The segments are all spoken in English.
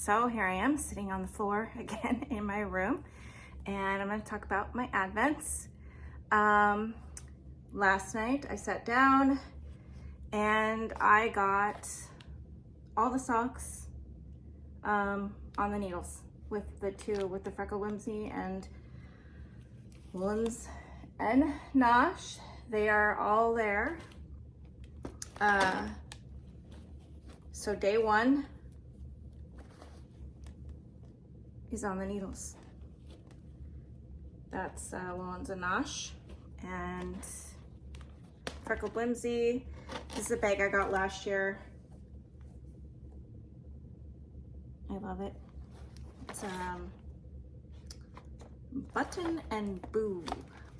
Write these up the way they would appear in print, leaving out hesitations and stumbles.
So here I am sitting on the floor again in my room, and I'm going to talk about my Advents. Last night I sat down and I got all the socks on the needles with the Freckle Whimsy and Woolens and Nosh. They are all there. So day one is on the needles. That's Woolens and Nosh. And Freckle Whimsy. This is a bag I got last year. I love it. It's Button and Boo.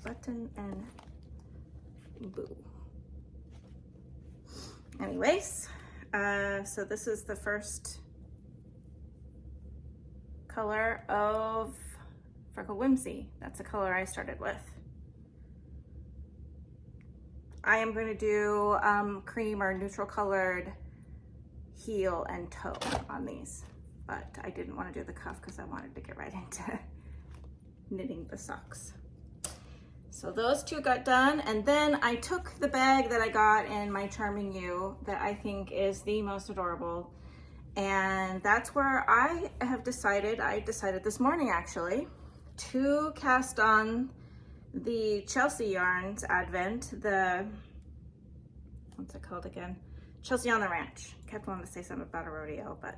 Button and Boo. Anyways, so this is the first color of Freckle Whimsy. That's the color I started with. I am going to do cream or neutral colored heel and toe on these, but I didn't want to do the cuff because I wanted to get right into knitting the socks. So those two got done, and then I took the bag that I got in My Charming You that I think is the most adorable, and that's where I decided this morning actually to cast on the Chelsea Yarns Advent, what's it called again? Chelsea on the Ranch. Kept wanting to say something about a rodeo, but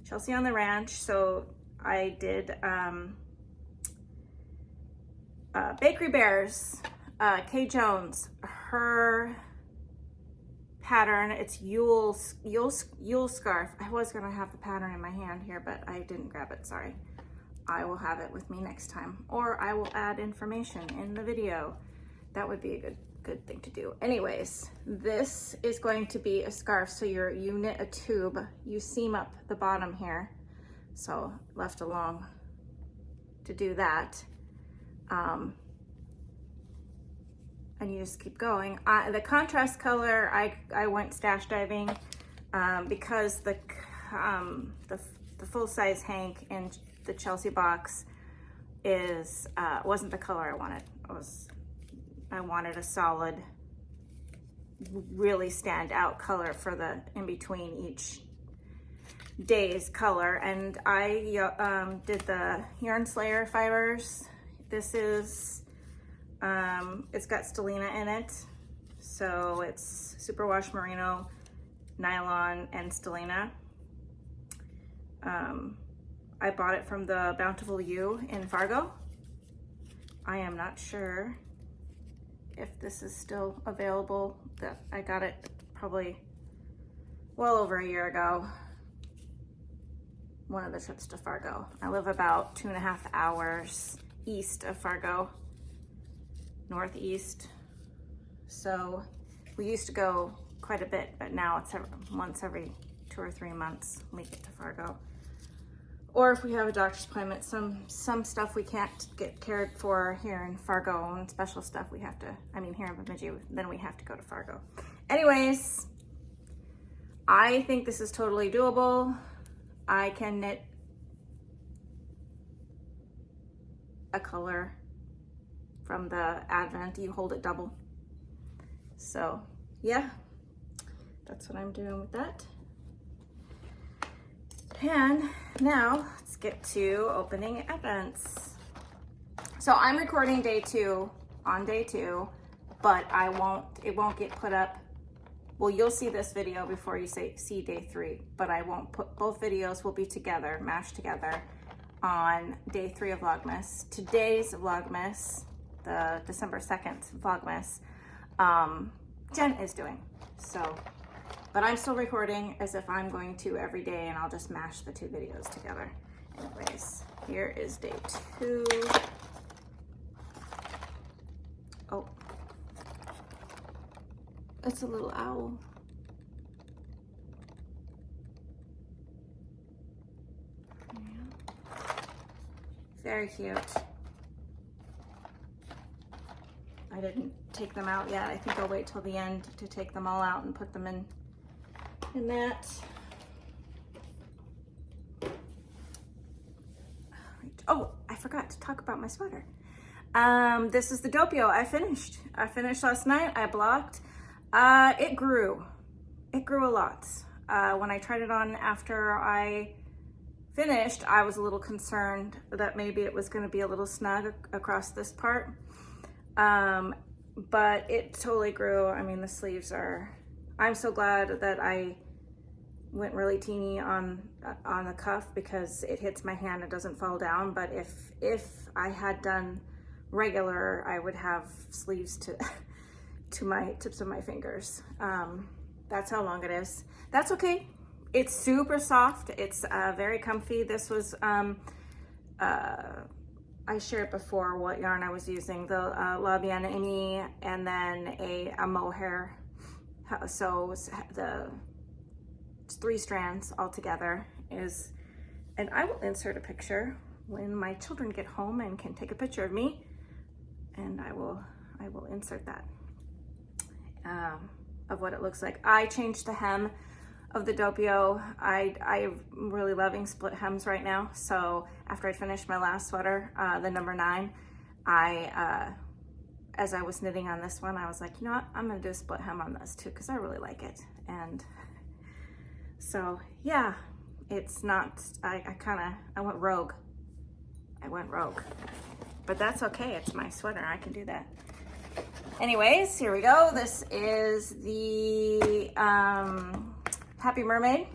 Chelsea on the Ranch. So I did Bakery Bears, Kay Jones, her pattern, it's Yule Scarf. I was gonna have the pattern in my hand here, but I didn't grab it, sorry. I will have it with me next time, or I will add information in the video. That would be a good thing to do. Anyways, this is going to be a scarf. So you knit a tube, you seam up the bottom here. So left alone to do that. And you just keep going. The contrast color, I went stash diving because the full size Hank in the Chelsea box wasn't the color I wanted. I wanted a solid, really stand out color for the in between each day's color, and I did the Yarn Slayer fibers. This is it's got stellina in it, so it's superwash merino, nylon, and stellina. I bought it from the Bountiful You in Fargo. I am not sure if this is still available. That I got it probably well over a year ago. One of the trips to Fargo. I live about 2.5 hours east of Fargo, northeast. So we used to go quite a bit, but now it's once every 2 or 3 months we get to Fargo. Or if we have a doctor's appointment, some stuff we can't get cared for here in Fargo, and special stuff we have to, here in Bemidji, then we have to go to Fargo. Anyways, I think this is totally doable. I can knit a color from the Advent. You hold it double. So yeah, that's what I'm doing with that. And now let's get to opening Advents. So I'm recording day 2 on day 2, but it won't get put up. Well, you'll see this video before you see day 3, but I won't put, both videos will be together, mashed together on day 3 of Vlogmas. Today's Vlogmas, the December 2nd Vlogmas, Jenn is doing. So, but I'm still recording as if I'm going to every day, and I'll just mash the 2 videos together. Anyways, here is day 2. Oh, it's a little owl. Yeah. Very cute. I didn't take them out yet. I think I'll wait till the end to take them all out and put them in that. Oh, I forgot to talk about my sweater. This is the doppio I finished. I finished last night. I blocked. It grew a lot. When I tried it on after I finished, I was a little concerned that maybe it was going to be a little snug across this part. But it totally grew. I mean, the sleeves are, I'm so glad that I went really teeny on the cuff because it hits my hand, it doesn't fall down. But if I had done regular, I would have sleeves to my tips of my fingers. That's how long it is. That's okay. It's super soft. It's very comfy. This was I shared before what yarn I was using, the La Bien Aimée, and then a mohair. So it's 3 strands all together is, and I will insert a picture when my children get home and can take a picture of me, and I will insert that of what it looks like. I changed the hem of the doppio. I'm really loving split hems right now. So after I finished my last sweater, the number 9, as I was knitting on this one, I was like, you know what, I'm gonna do a split hem on this too, because I really like it. And so yeah, it's not, I went rogue. But that's okay, it's my sweater, I can do that. Anyways, here we go. This is the Happy Mermaid.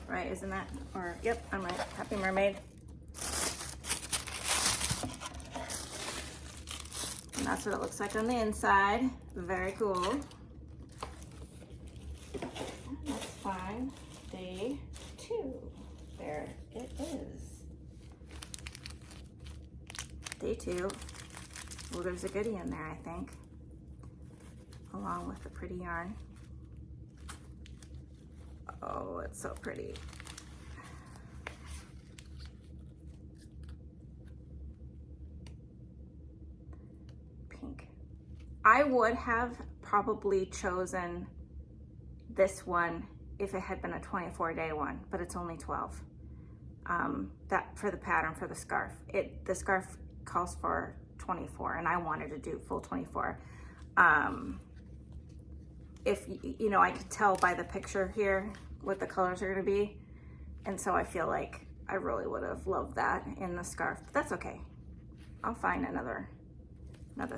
Right, isn't that? Or, yep, I'm right, Happy Mermaid. And that's what it looks like on the inside. Very cool. That's fine. Day 2. There it is. Day 2. Well, there's a goodie in there, I think, along with the pretty yarn. Oh, it's so pretty. Pink. I would have probably chosen this one if it had been a 24-day one, but it's only 12. That for the pattern for the scarf. The scarf calls for 24, and I wanted to do full 24. If you know, I could tell by the picture here what the colors are going to be, and so I feel like I really would have loved that in the scarf, but that's okay. I'll find another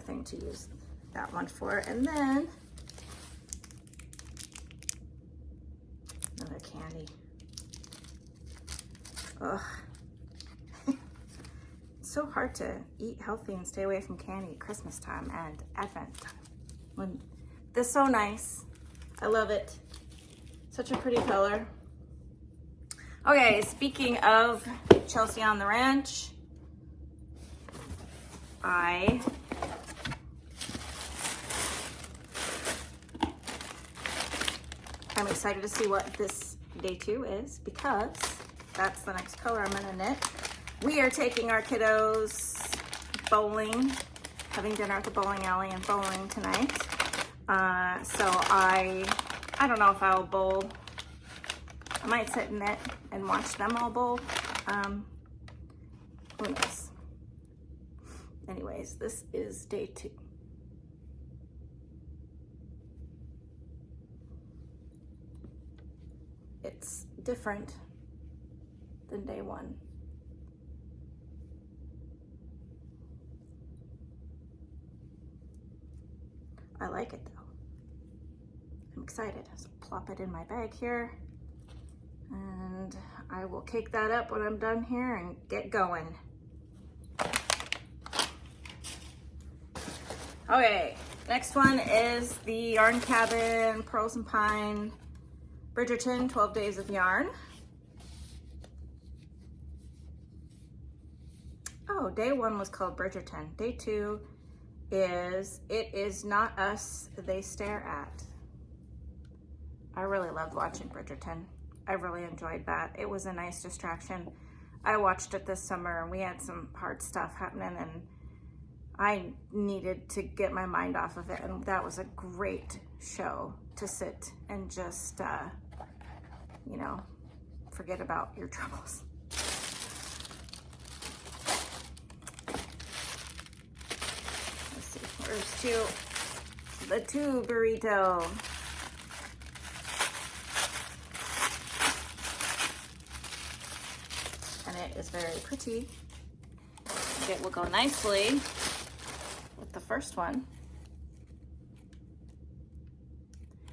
thing to use that one for. And then another candy. Ugh. It's so hard to eat healthy and stay away from candy at Christmas time and Advent time. This is so nice. I love it. Such a pretty color. Okay, speaking of Chelsea on the Ranch, I'm excited to see what this day 2 is, because that's the next color I'm gonna knit. We are taking our kiddos bowling, having dinner at the bowling alley and bowling tonight. So I don't know if I'll bowl. I might sit and knit and watch them all bowl. Who knows? Anyways, this is day 2. It's different than day 1. I like it though. I'm excited. So plop it in my bag here, and I will cake that up when I'm done here and get going. Okay, next one is the Yarn Cabin Pearls and Pine Bridgerton 12 Days of Yarn. Oh, day 1 was called Bridgerton. Day 2 is It Is Not Us They Stare At. I really loved watching Bridgerton. I really enjoyed that. It was a nice distraction. I watched it this summer and we had some hard stuff happening, and I needed to get my mind off of it, and that was a great show to sit and just, you know, forget about your troubles. First two, the two burrito. And it is very pretty. It will go nicely with the first one.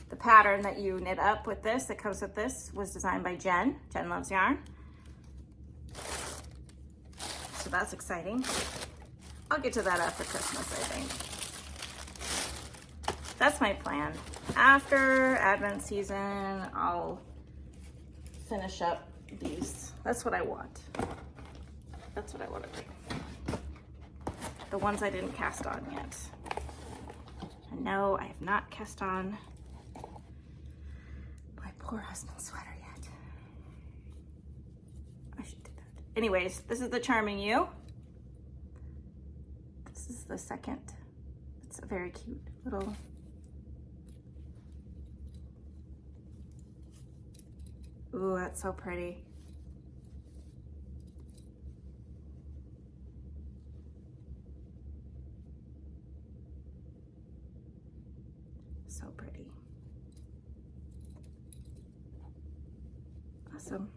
The pattern that you knit up with this, that comes with this, was designed by Jenn. Jenn Loves Yarn. So that's exciting. I'll get to that after Christmas, I think. That's my plan. After Advent season, I'll finish up these. That's what I want. That's what I want to do. The ones I didn't cast on yet. And no, I have not cast on my poor husband's sweater yet. I should do that. Anyways, this is the Charming You. This is the second. It's a very cute little. Ooh, that's so pretty. So pretty. Awesome.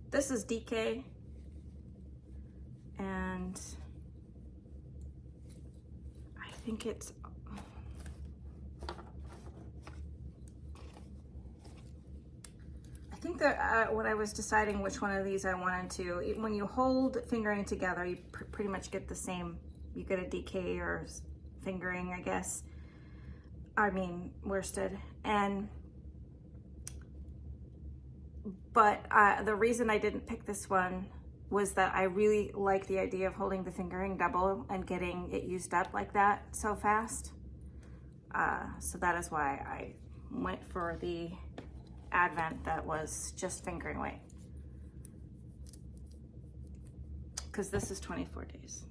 This is DK, and I think it's I think that when I was deciding which one of these I wanted to, when you hold fingering together, you pretty much get the same. You get a DK or fingering, I guess. I mean, worsted. But the reason I didn't pick this one was that I really like the idea of holding the fingering double and getting it used up like that so fast. So that is why I went for the Advent that was just fingering weight. Because this is 24 days.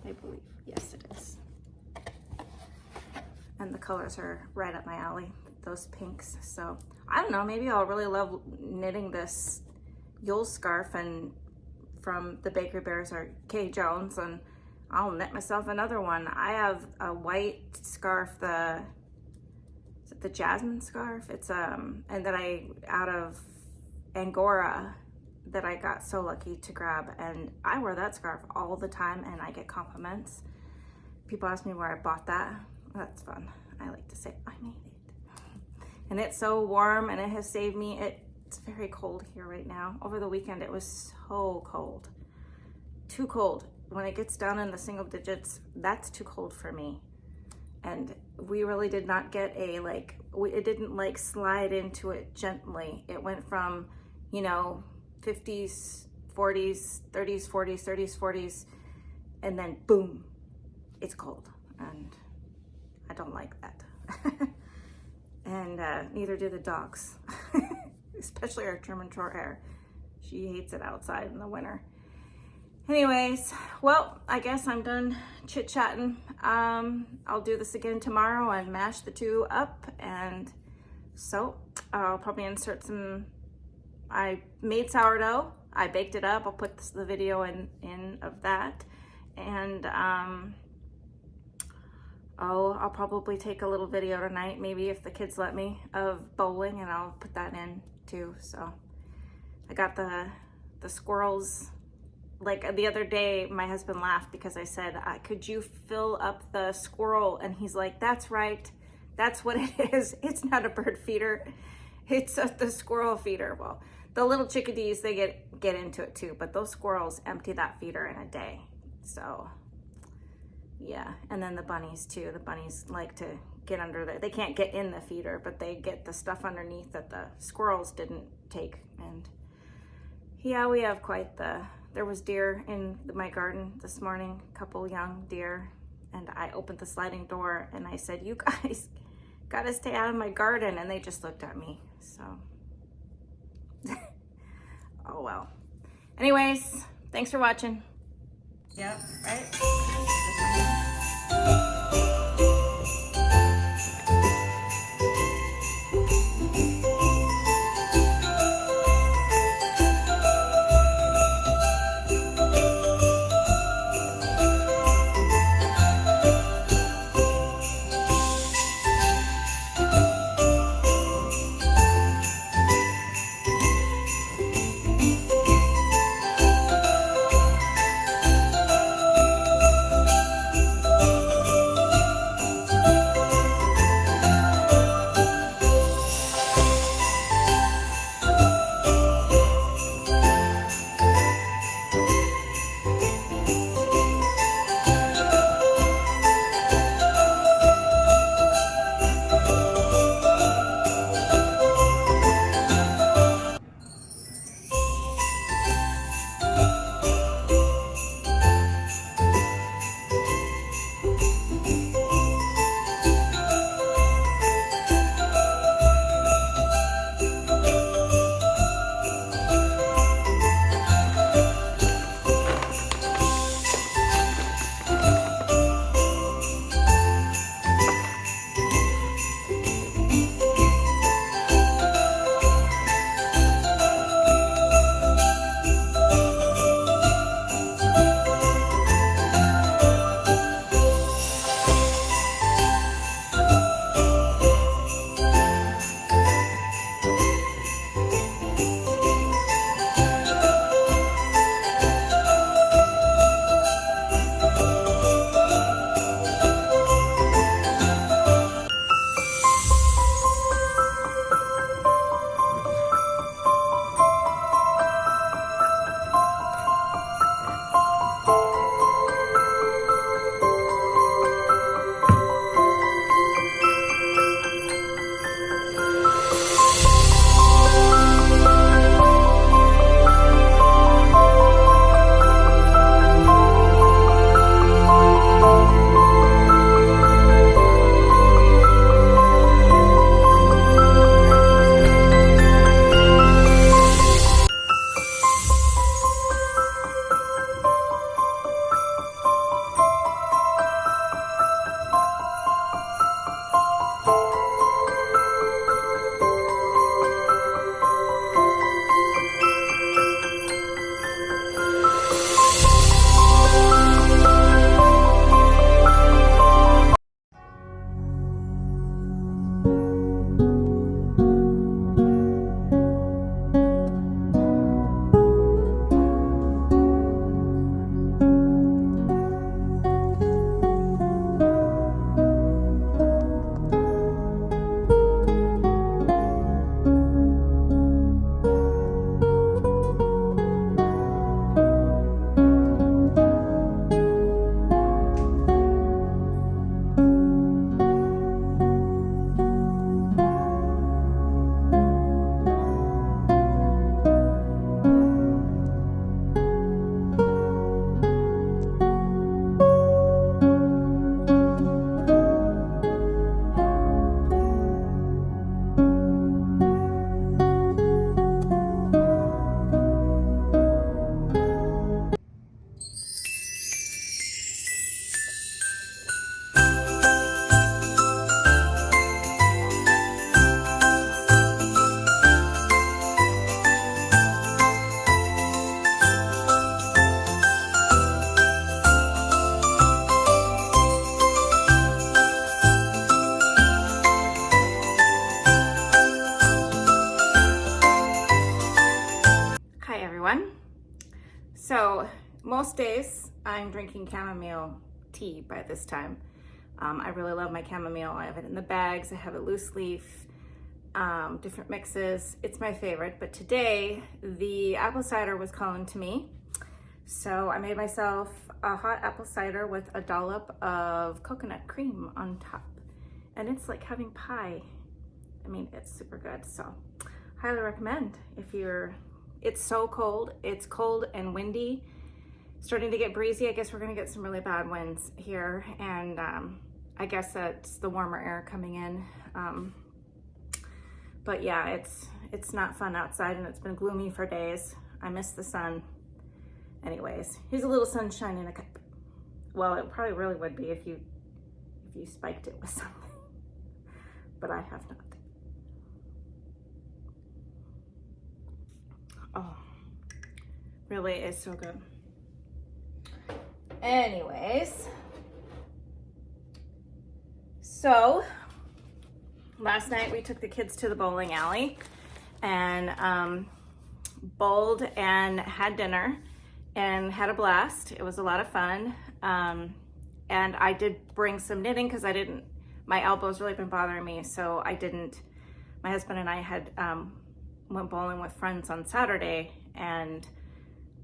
I believe. Yes, it is. And the colors are right up my alley, those pinks. So I don't know, maybe I'll really love knitting this Yule scarf and from the Bakery Bears or Kay Jones, and I'll knit myself another one. I have a white scarf, is it the Jasmine scarf? It's and that I out of Angora that I got so lucky to grab, and I wear that scarf all the time and I get compliments. People ask me where I bought that. That's fun. I like to say I made it. And it's so warm and it has saved me. It's very cold here right now. Over the weekend it was so cold. Too cold. When it gets down in the single digits, that's too cold for me. And we really did not get it didn't like slide into it gently. It went from, 50s, 40s, 30s, 40s, 30s, 40s, and then boom, it's cold. And I don't like that. And neither do the dogs, especially our German short hair. She hates it outside in the winter. Anyways, well, I guess I'm done chit-chatting. I'll do this again tomorrow and mash the two up. And so I'll probably insert some, I made sourdough. I baked it up. I'll put the video in of that. And I'll probably take a little video tonight, maybe if the kids let me, of bowling, and I'll put that in too. So I got the squirrels. Like the other day, my husband laughed because I said, could you fill up the squirrel? And he's like, that's right. That's what it is. It's not a bird feeder. It's the squirrel feeder. Well, the little chickadees, they get into it too, but those squirrels empty that feeder in a day. So yeah, and then the bunnies too. The bunnies like to get under there. They can't get in the feeder, but they get the stuff underneath that the squirrels didn't take. And yeah, we have quite there was deer in my garden this morning, a couple young deer, and I opened the sliding door and I said, you guys gotta stay out of my garden, and they just looked at me, so. Oh well. Anyways, thanks for watching. Yep, right? everyone. So most days I'm drinking chamomile tea by this time. I really love my chamomile. I have it in the bags, I have it loose leaf, different mixes. It's my favorite, but today the apple cider was calling to me. So I made myself a hot apple cider with a dollop of coconut cream on top. And it's like having pie. I mean, it's super good. So highly recommend if you're, it's so cold. It's cold and windy, starting to get breezy. I guess we're gonna get some really bad winds here. And I guess that's the warmer air coming in. But yeah, it's not fun outside and it's been gloomy for days. I miss the sun. Anyways, here's a little sunshine in a cup. Well, it probably really would be if you spiked it with something, but I have not. Oh, really is so good. Anyways, so last night we took the kids to the bowling alley and bowled and had dinner and had a blast. It was a lot of fun. And I did bring some knitting because my elbow's really been bothering me. So my husband and I had went bowling with friends on Saturday, and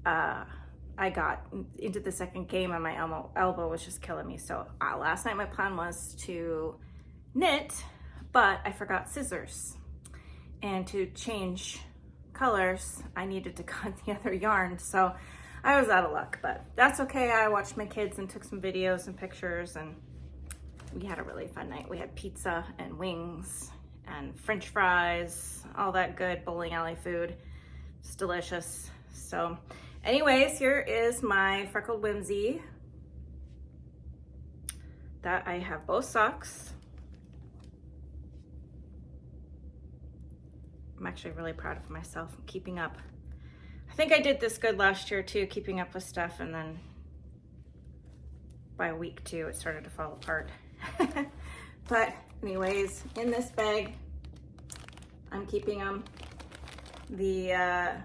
I got into the second game and my elbow was just killing me. So last night my plan was to knit, but I forgot scissors. And to change colors, I needed to cut the other yarn. So I was out of luck, but that's okay. I watched my kids and took some videos and pictures, and we had a really fun night. We had pizza and wings and French fries, all that good bowling alley food. It's delicious. So anyways, here is my Freckled Whimsy that I have both socks. I'm actually really proud of myself for keeping up. I think I did this good last year too, keeping up with stuff, and then by week 2 it started to fall apart. But anyways, in this bag I'm keeping them. The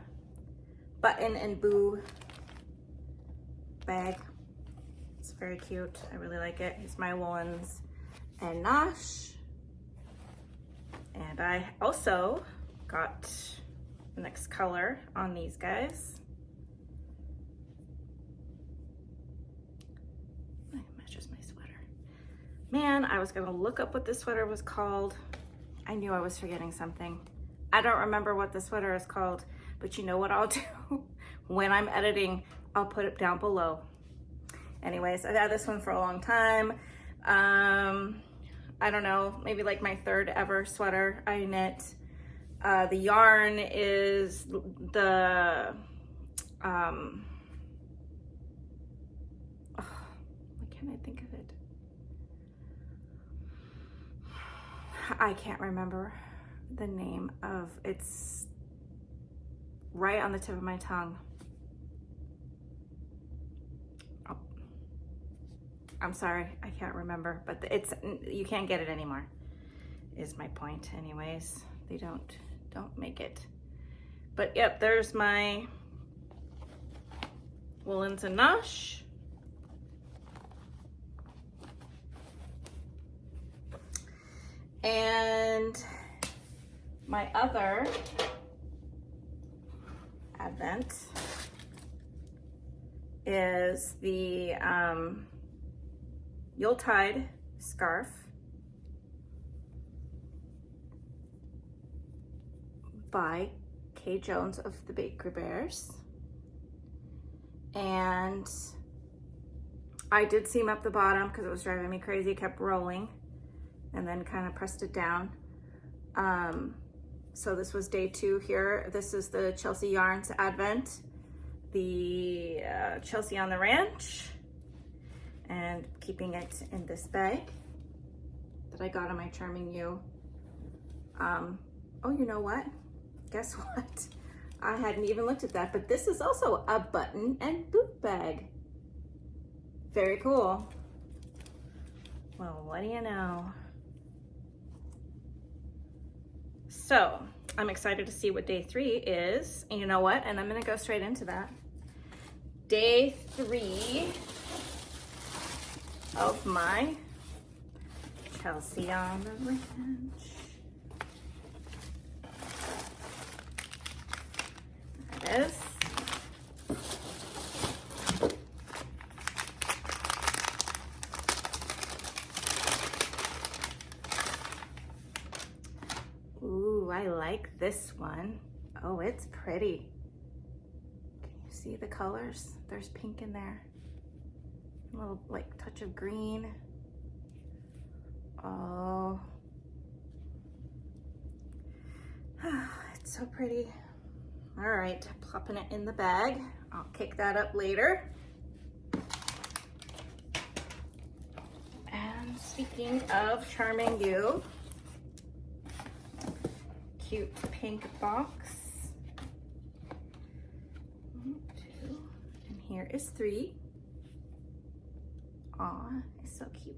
button and boo bag. It's very cute. I really like it. Here's my woolens and nosh. And I also got the next color on these guys. It matches my sweater. Man, I was gonna look up what this sweater was called. I knew I was forgetting something. I don't remember what the sweater is called, but you know what I'll do? When I'm editing, I'll put it down below. Anyways, I've had this one for a long time. I don't know, maybe like my 3rd ever sweater I knit. The yarn is the, why can't I think of it? I can't remember the name of, it's right on the tip of my tongue. Oh, I'm sorry, I can't remember, but you can't get it anymore, is my point. Anyways, they don't make it. But yep, there's my woolens and nosh. And my other advent is the Yuletide scarf by Kay Jones of the Bakery Bears. And I did seam up the bottom because it was driving me crazy. It kept rolling, and then kind of pressed it down. So this was day 2 here. This is the Chelsea Yarns Advent, the Chelsea on the Ranch, and keeping it in this bag that I got on my Charming You. Oh, you know what? Guess what? I hadn't even looked at that, but this is also a button and boot bag. Very cool. Well, what do you know? So I'm excited to see what day 3 is. And you know what? And I'm gonna go straight into that. Day 3 of my Chelsea on the Ranch. There it is. Ooh, I like this one. Oh, it's pretty. Can you see the colors? There's pink in there. A little like touch of green. Oh, it's so pretty. All right, plopping it in the bag. I'll kick that up later. And speaking of charming you, cute pink box. 1, 2, and here is 3. Aw, it's so cute.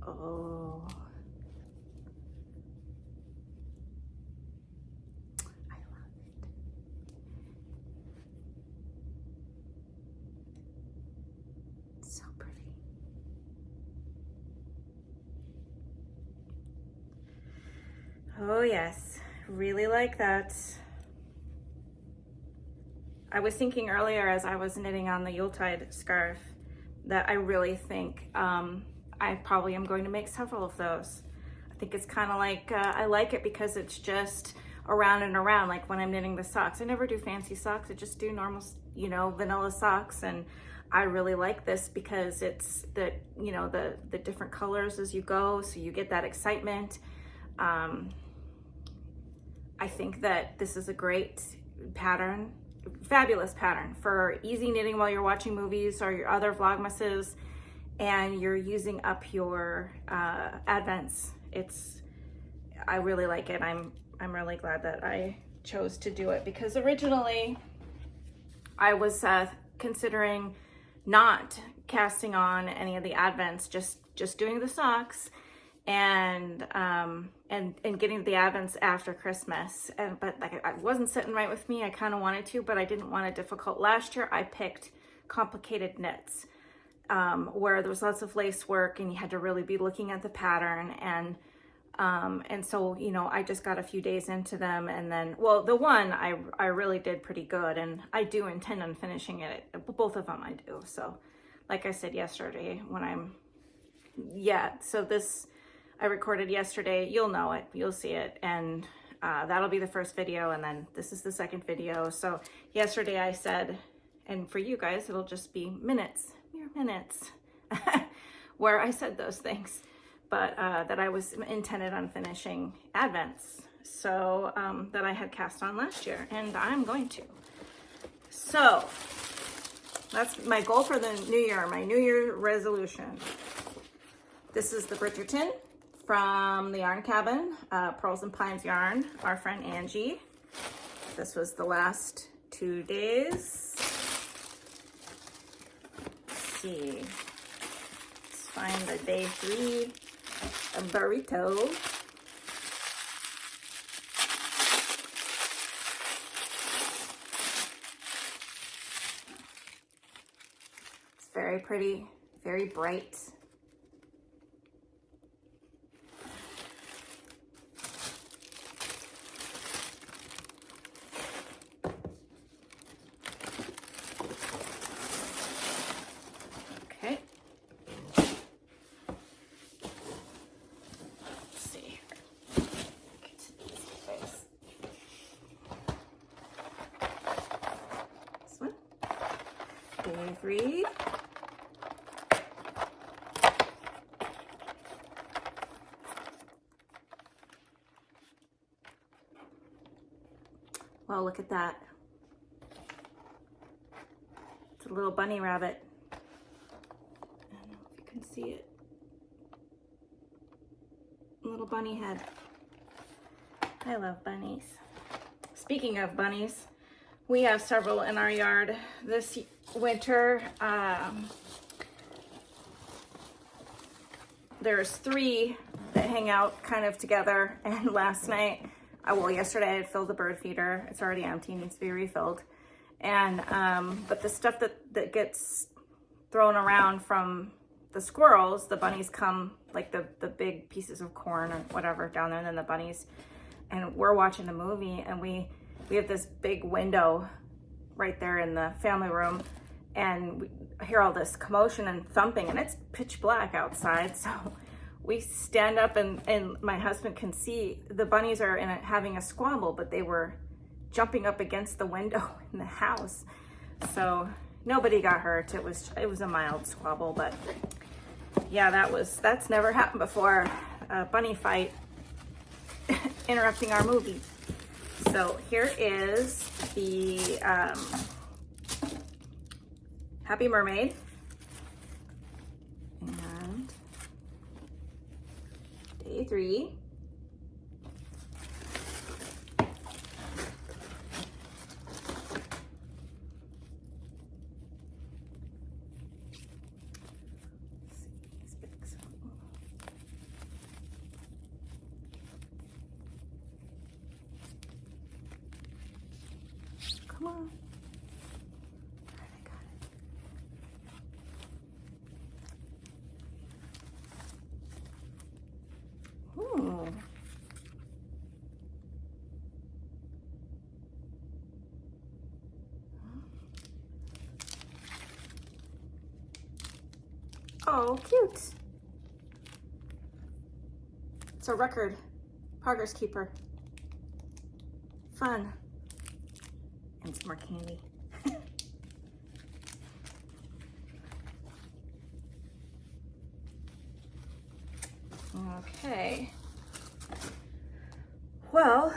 Oh, I love it. So pretty. Oh yes, really like that. I was thinking earlier as I was knitting on the Yuletide scarf that I really think I probably am going to make several of those. I think it's kind of like, I like it because it's just around and around, like when I'm knitting the socks. I never do fancy socks, I just do normal, you know, vanilla socks. And I really like this because it's the, you know, the different colors as you go, so you get that excitement. I think that this is a great pattern, fabulous pattern for easy knitting while you're watching movies or your other Vlogmases and you're using up your advents. I really like it. I'm really glad that I chose to do it because originally I was considering not casting on any of the advents, just doing the socks and getting the advents after Christmas. But like it wasn't sitting right with me. I kind of wanted to, but I didn't want it difficult. Last year I picked complicated knits where there was lots of lace work and you had to really be looking at the pattern. And so, you know, I just got a few days into them and then, well, the one I really did pretty good and I do intend on finishing it. Both of them I do. So like I said yesterday so this I recorded yesterday, you'll know it, you'll see it. And that'll be the first video. And then this is the second video. So yesterday I said, and for you guys, it'll just be minutes, mere minutes, where I said those things. But that I was intended on finishing advents, so that I had cast on last year, and I'm going to. So that's my goal for the new year, my New Year resolution. This is the Bridgerton from the Yarn Cabin, Pearls and Pines yarn, our friend Angie. This was the last 2 days. Let's see. Let's find the day 3. A burrito. It's very pretty, very bright. Okay. Day 3. Well, look at that. It's a little bunny rabbit. I don't know if you can see it. A little bunny head. I love bunnies. Speaking of bunnies, We have several in our yard this winter. There's 3 that hang out kind of together. And last night, well, yesterday I filled the bird feeder. It's already empty, needs to be refilled. And, but the stuff that gets thrown around from the squirrels, the bunnies come, like the big pieces of corn or whatever down there, and then the bunnies. And we're watching the movie, and we have this big window right there in the family room, and we hear all this commotion and thumping, and it's pitch black outside. So we stand up, and my husband can see the bunnies are having a squabble, but they were jumping up against the window in the house. So nobody got hurt. It was a mild squabble, but yeah, that's never happened before. A bunny fight interrupting our movie. So here is the Happy Mermaid. And day 3. Come on. All right, I got it. Ooh. Oh, cute. It's a record. Progress keeper. Fun. And some more candy. Okay. Well,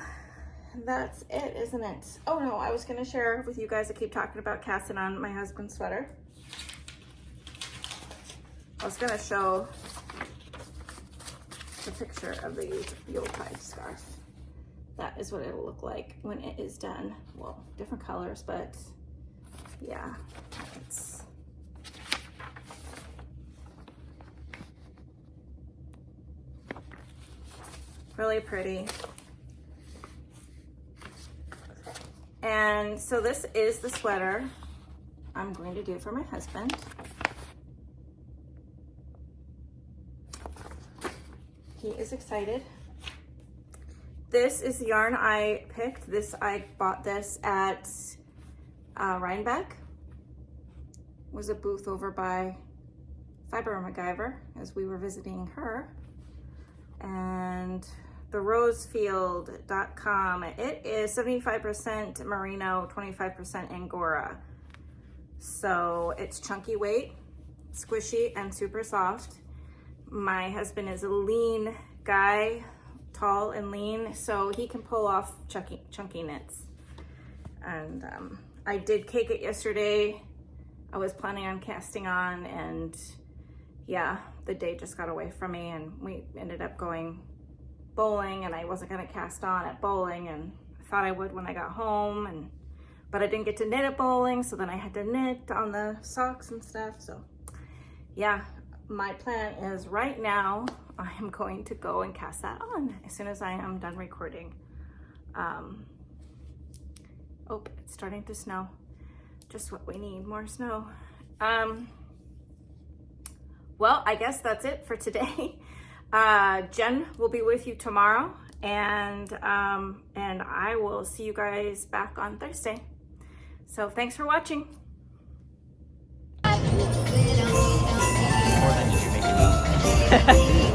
that's it, isn't it? Oh no, I was gonna share with you guys, I keep talking about casting on my husband's sweater. I was gonna show the picture of the Yuletide scarf. That is what it'll look like when it is done. Well, different colors, but yeah, it's really pretty. And so this is the sweater I'm going to do for my husband. He is excited. This is the yarn I picked. I bought this at Rhinebeck. Was a booth over by Fiber MacGyver as we were visiting her. And the rosefield.com. It is 75% merino, 25% angora. So it's chunky weight, squishy, and super soft. My husband is a lean guy, tall and lean, so he can pull off chunky knits. And I did cake it yesterday. I was planning on casting on, and yeah, the day just got away from me, and we ended up going bowling, and I wasn't gonna cast on at bowling, and I thought I would when I got home, but I didn't get to knit at bowling, so then I had to knit on the socks and stuff. So yeah, my plan is right now I am going to go and cast that on as soon as I am done recording. Oh, it's starting to snow. Just what we need, more snow. Well, I guess that's it for today. Jen will be with you tomorrow, and I will see you guys back on Thursday. So thanks for watching. More than you make it.